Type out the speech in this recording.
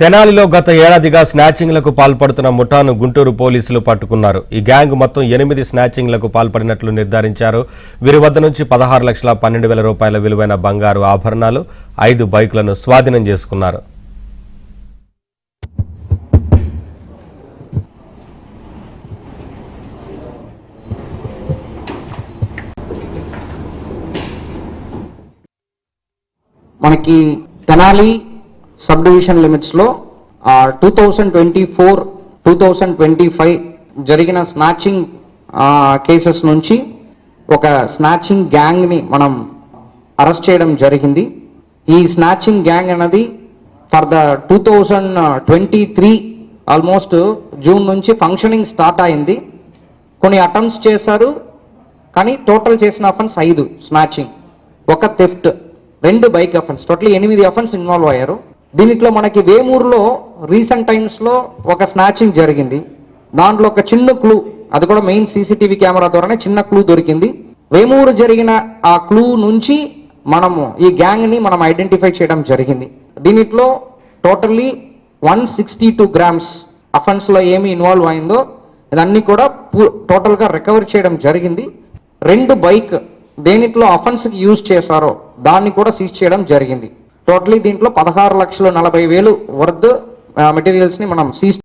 తెనాలిలో గత ఏడాదిగా స్నాచింగ్లకు పాల్పడుతున్న ముఠాను గుంటూరు పోలీసులు పట్టుకున్నారు. ఈ గ్యాంగ్ మొత్తం 8 స్నాచింగ్లకు పాల్పడినట్లు నిర్ధారించారు. వీరి వద్ద నుంచి 16,12,000 రూపాయల విలువైన బంగారు ఆభరణాలు, 5 బైకులను స్వాధీనం చేసుకున్నారు. మనకి తెనాలి సబ్ డివిజన్ లిమిట్స్ లో 2024-2025 జరిగిన స్నాచింగ్ కేసెస్ నుంచి ఒక స్నాచింగ్ గ్యాంగ్ ని మనం అరెస్ట్ చేయడం జరిగింది. ఈ స్నాచింగ్ గ్యాంగ్ అనేది ఫర్ ద 2023 ఆల్మోస్ట్ జూన్ నుంచి ఫంక్షనింగ్ స్టార్ట్ అయింది. కొన్ని అటెంప్ట్స్ చేశారు, కానీ టోటల్ చేసిన అఫెన్స్ 5 స్నాచింగ్, ఒక theft, 2 bike offence, total 8 offence involve అయ్యారు. దీంట్లో మనకి వేమూరులో రీసెంట్ టైమ్స్లో ఒక స్నాచింగ్ జరిగింది. దాంట్లో ఒక చిన్న క్లూ, అది కూడా మెయిన్ సీసీటీవీ కెమెరా ద్వారానే చిన్న క్లూ దొరికింది. వేమూరు జరిగిన ఆ క్లూ నుంచి మనము ఈ గ్యాంగ్ని మనం ఐడెంటిఫై చేయడం జరిగింది. దీంట్లో టోటల్లీ 162 గ్రామ్స్ అఫెన్స్లో ఏమి ఇన్వాల్వ్ అయిందో ఇదన్నీ కూడా టోటల్గా రికవర్ చేయడం జరిగింది. 2 బైక్ దేనిట్లో అఫెన్స్కి యూజ్ చేశారో దాన్ని కూడా సీజ్ చేయడం జరిగింది. టోటలీ దీంట్లో 16,40,000 వర్త్ మెటీరియల్స్ని మనం సీజ్